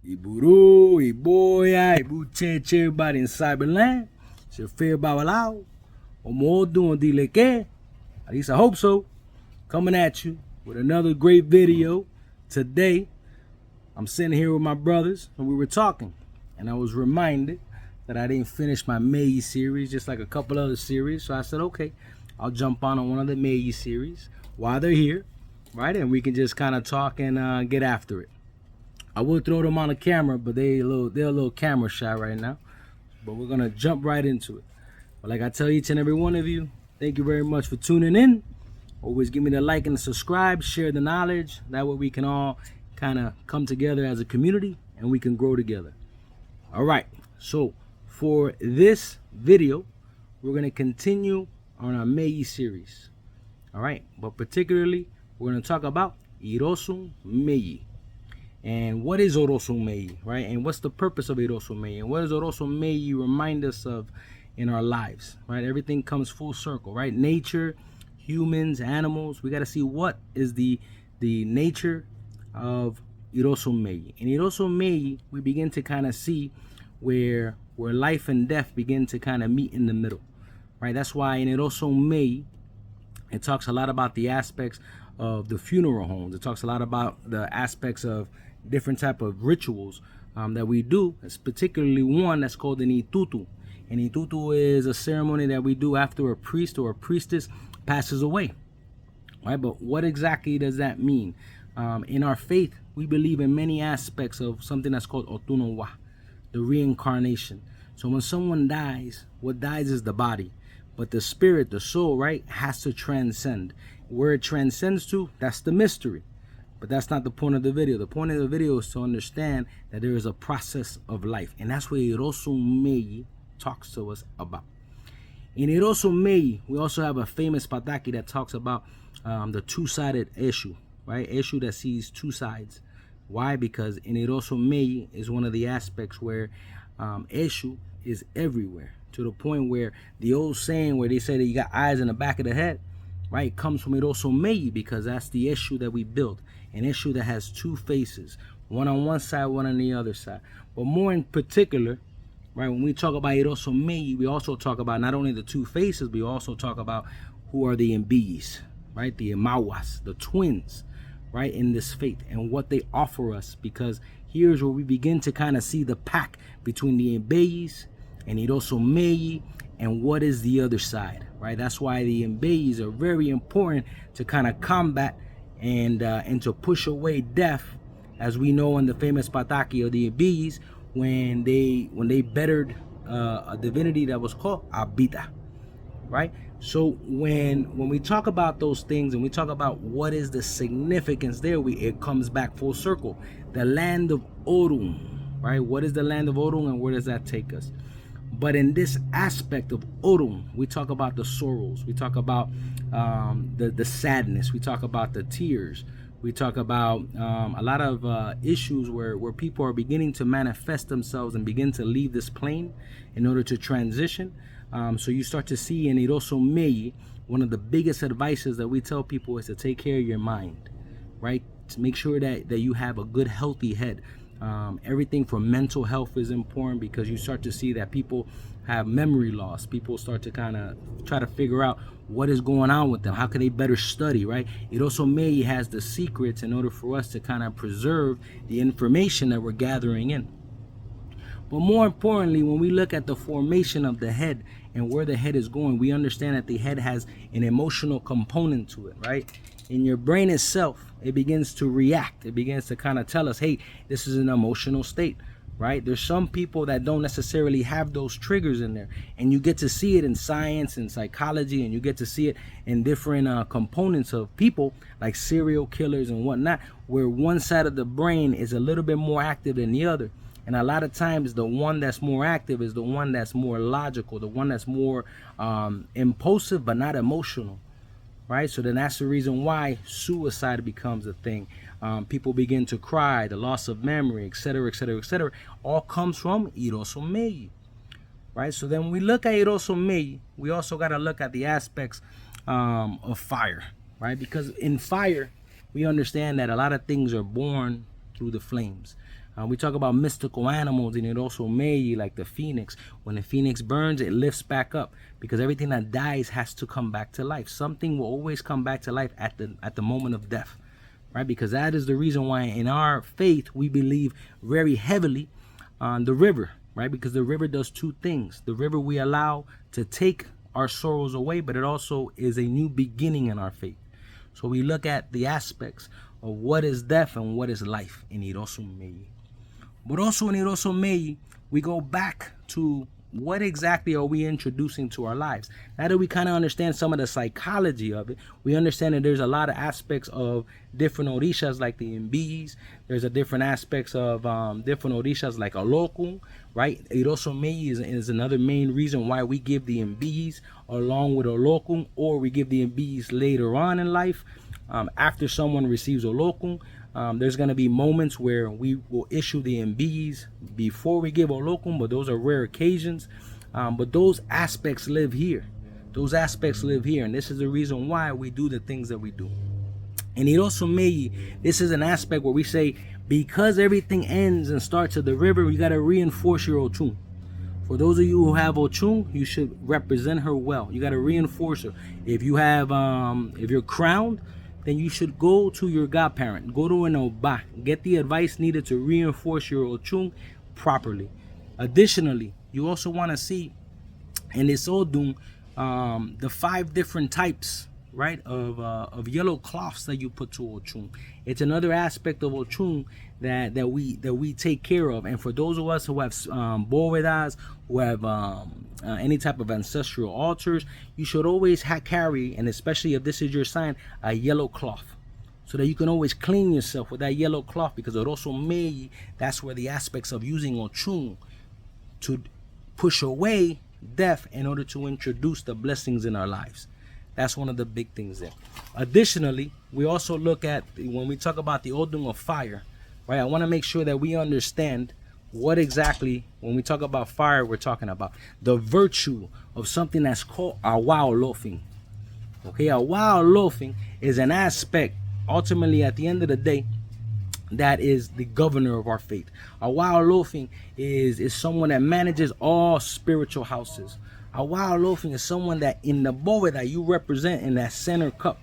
Iburu, Iboya, Ibucheche, everybody in Cyberland. It's your fair Bawalao. Omo doing Dileke. At least I hope so. Coming at you with another great video. Today, I'm sitting here with my brothers and we were talking. And I was reminded that I didn't finish my Meji series, just like a couple other series. So I said, okay, I'll jump on one of the Meji series while they're here, right? And we can just kind of talk and get after it. I would throw them on the camera, but they're a little camera shy right now. But we're gonna jump right into it. But like I tell each and every one of you, thank you very much for tuning in. Always give me the like and the subscribe, share the knowledge. That way we can all kind of come together as a community and we can grow together. All right, so for this video, we're gonna continue on our Meji series. All right, but particularly, we're gonna talk about Irosun Meji. And what is Irosun Meji, right? And what's the purpose of Irosun Meji? And what does Irosun Meji remind us of in our lives, right? Everything comes full circle, right? Nature, humans, animals. We got to see what is the nature of Irosun Meji. In Irosun Meji, we begin to kind of see where life and death begin to kind of meet in the middle, right? That's why in Irosun Meji, it talks a lot about the aspects of the funeral homes. It talks a lot about the aspects of different type of rituals that we do. It's particularly one that's called an itutu. An itutu is a ceremony that we do after a priest or a priestess passes away, right? But what exactly does that mean? In our faith, we believe in many aspects of something that's called otunowa, the reincarnation. So when someone dies, what dies is the body, but the spirit, the soul, right, has to transcend. Where it transcends to, that's the mystery. But that's not the point of the video. The point of the video is to understand that there is a process of life. And that's what Irosun Meji talks to us about. In Irosun Meji, we also have a famous pataki that talks about the two-sided Eshu, right? Eshu that sees two sides. Why? Because in Irosun Meji is one of the aspects where Eshu is everywhere. To the point where the old saying where they say that you got eyes in the back of the head, right, comes from Irosun Meji, because that's the Eshu that we built. An Eshu that has two faces, one on one side, one on the other side. But more in particular, right, when we talk about Irosun Meji, we also talk about not only the two faces, we also talk about who are the Mejis, right, the Imawas, the twins, right, in this faith, and what they offer us. Because here's where we begin to kind of see the pack between the Mejis and Irosun Meji, and what is the other side, right? That's why the Mejis are very important to kind of combat and to push away death, as we know in the famous pataki of the Mejis when they bettered a divinity that was called Abita, right? So when we talk about those things and we talk about what is the significance there, it comes back full circle. The land of Orun, right? What is the land of Orun and where does that take us? But in this aspect of Orun, we talk about the sorrows. We talk about the sadness. We talk about the tears. We talk about a lot of issues where people are beginning to manifest themselves and begin to leave this plane in order to transition. So you start to see in Irosun Meji, one of the biggest advices that we tell people is to take care of your mind, right? To make sure that you have a good, healthy head. Everything from mental health is important, because you start to see that people have memory loss. People start to kind of try to figure out what is going on with them. How can they better study, right? Irosun Meji has the secrets in order for us to kind of preserve the information that we're gathering in. But more importantly, when we look at the formation of the head and where the head is going, we understand that the head has an emotional component to it, right? In your brain itself, it begins to react. It begins to kind of tell us, hey, this is an emotional state, right? There's some people that don't necessarily have those triggers in there, and you get to see it in science and psychology, and you get to see it in different components of people like serial killers and whatnot, where one side of the brain is a little bit more active than the other. And a lot of times the one that's more active is the one that's more logical, the one that's more impulsive but not emotional, right? So then that's the reason why suicide becomes a thing. People begin to cry, the loss of memory, etc., etc., etc. All comes from Irosun Meji, right? So then when we look at Irosun Meji, we also got to look at the aspects of fire, right? Because in fire, we understand that a lot of things are born through the flames. We talk about mystical animals and it also Meji, like the phoenix. When the phoenix burns, it lifts back up because everything that dies has to come back to life. Something will always come back to life at the moment of death, right? Because that is the reason why in our faith we believe very heavily on the river, right? Because the river does two things. The river we allow to take our sorrows away, but it also is a new beginning in our faith. So we look at the aspects of what is death and what is life in Irosun Meji. But also in Irosun Meji, we go back to what exactly are we introducing to our lives. Now that we kind of understand some of the psychology of it, we understand that there's a lot of aspects of different Orishas like the Mejis. There's a different aspects of different Orishas like Olokun, right? Irosun Meji is another main reason why we give the Mejis along with Olokun, or we give the Mejis later on in life after someone receives Olokun. There's going to be moments where we will issue the Mejis before we give Olokun, but those are rare occasions. But those aspects live here. Those aspects live here, and this is the reason why we do the things that we do. In Irosun Meji, this is an aspect where we say, because everything ends and starts at the river, you got to reinforce your Ochun. For those of you who have Ochun, you should represent her well. You got to reinforce her. If you have, if you're crowned, then you should go to your godparent, go to an Oba, get the advice needed to reinforce your Ochun properly. Additionally, you also want to see in this Odun the 5 different types, right, of yellow cloths that you put to Ochun. It's another aspect of Ochun that we take care of. And for those of us who have bóvedas, who have any type of ancestral altars, you should always carry, and especially if this is your sign, a yellow cloth, so that you can always clean yourself with that yellow cloth. Because Irosun Meji, that's where the aspects of using Ochun to push away death in order to introduce the blessings in our lives. That's one of the big things there. Additionally, we also look at, when we talk about the Odu of Fire, right? I want to make sure that we understand what exactly, when we talk about fire, we're talking about the virtue of something that's called Awa Olofin. Okay, Awa Olofin is an aspect, ultimately at the end of the day, that is the governor of our faith. Awa Olofin is someone that manages all spiritual houses. Awa Olofin is someone that in the bóveda that you represent in that center cup,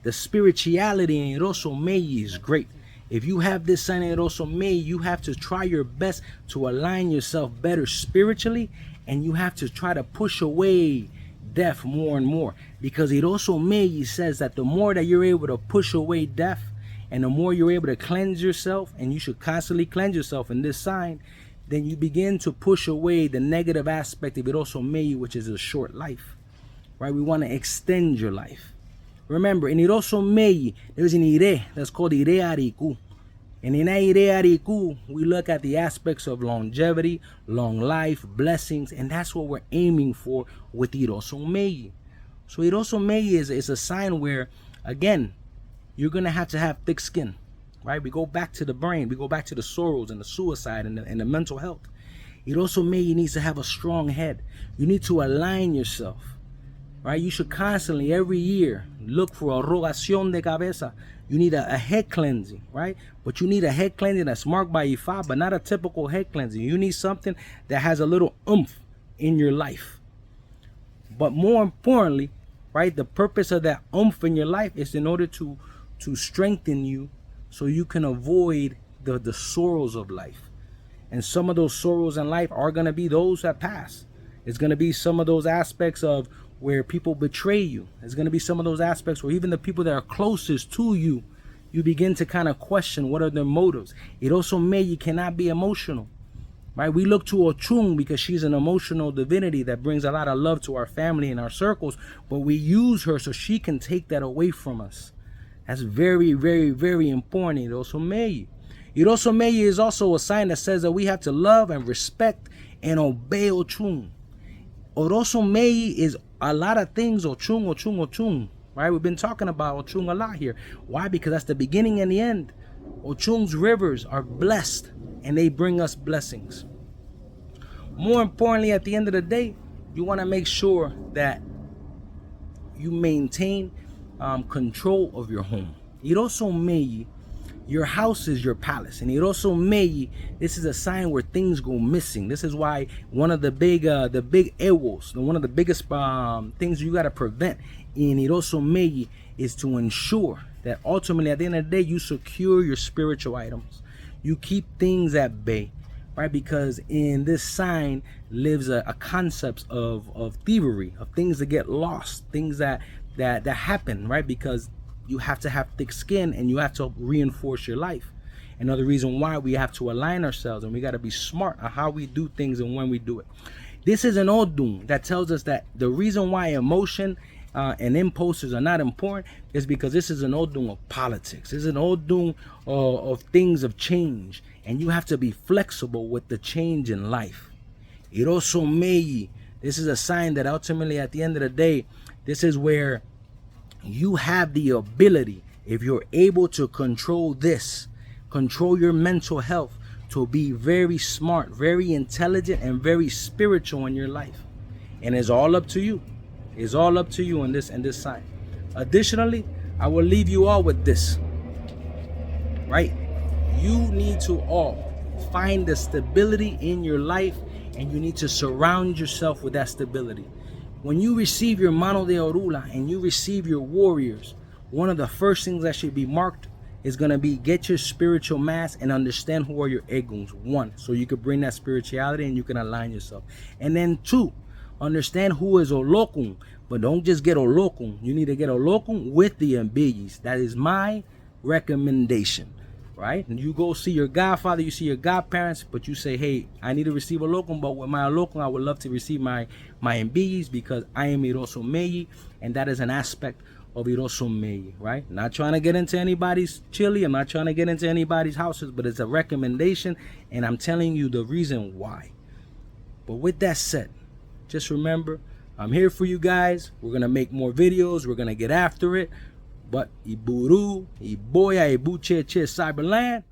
the spirituality in Irosun Meji is great. If you have this sign in Irosun Meji, you have to try your best to align yourself better spiritually, and you have to try to push away death more and more. Because Irosun Meji says that the more that you're able to push away death, and the more you're able to cleanse yourself, and you should constantly cleanse yourself in this sign, then you begin to push away the negative aspect of Irosun Meji, which is a short life, right? We want to extend your life. Remember, in Irosun Meji, there's an Ire that's called Ire Ariku. And in that Ire Ariku, we look at the aspects of longevity, long life, blessings, and that's what we're aiming for with Irosun Meji. So Irosun Meji is a sign where, again, you're going to have thick skin, right? We go back to the brain. We go back to the sorrows and the suicide and the mental health. Irosun Meji needs to have a strong head. You need to align yourself, right? You should constantly, every year, look for a rogación de cabeza. You need a head cleansing, right? But you need a head cleansing that's marked by Ifa, but not a typical head cleansing. You need something that has a little oomph in your life. But more importantly, right, the purpose of that oomph in your life is in order to strengthen you so you can avoid the sorrows of life. And some of those sorrows in life are going to be those that pass. It's going to be some of those aspects of where people betray you. It's going to be some of those aspects where even the people that are closest to you, you begin to kind of question what are their motives. Irosun Meji cannot be emotional, right? We look to Ochun because she's an emotional divinity that brings a lot of love to our family and our circles, but we use her so she can take that away from us. That's very, very, very important, Irosun Meji. Irosun Meji is also a sign that says that we have to love and respect and obey Ochun. Irosun Meji is a lot of things, Ochun, right? We've been talking about Ochun a lot here. Why? Because that's the beginning and the end. Ochun's rivers are blessed and they bring us blessings. More importantly, at the end of the day, you want to make sure that you maintain control of your home. Irosun Meji Your house is your palace. And Irosun Meji, this is a sign where things go missing. This is why one of the big ewos, one of the biggest things you got to prevent in Irosun Meji is to ensure that ultimately at the end of the day you secure your spiritual items. You keep things at bay, right? Because in this sign lives a concept of thievery, of things that get lost, things that happen, right? Because you have to have thick skin and you have to reinforce your life. Another reason why we have to align ourselves and we got to be smart on how we do things and when we do it. This is an Odu that tells us that the reason why emotion and impulses are not important is because this is an Odu of politics. This is an Odu of things of change, and you have to be flexible with the change in life. Irosun Meji, this is a sign that ultimately at the end of the day, this is where you have the ability, if you're able to control this, control your mental health, to be very smart, very intelligent, and very spiritual in your life. And it's all up to you. It's all up to you in this sign. Additionally, I will leave you all with this, right? You need to all find the stability in your life, and you need to surround yourself with that stability. When you receive your mano de orula and you receive your warriors, one of the first things that should be marked is going to be get your spiritual mass and understand who are your eguns. One, so you could bring that spirituality and you can align yourself. And then two, understand who is Olokun, but don't just get Olokun. You need to get Olokun with the Mejis. That is my recommendation, right? And you go see your godfather, you see your godparents, but you say, hey, I need to receive Olokun, but with my Olokun, I would love to receive my Mejis because I am Irosun Meji, and that is an aspect of Irosun Meji, right? Not trying to get into anybody's chili, I'm not trying to get into anybody's houses, but it's a recommendation, and I'm telling you the reason why. But with that said, just remember, I'm here for you guys. We're going to make more videos. We're going to get after it. But Iburu, Iboya, Ibuche, Cyberland.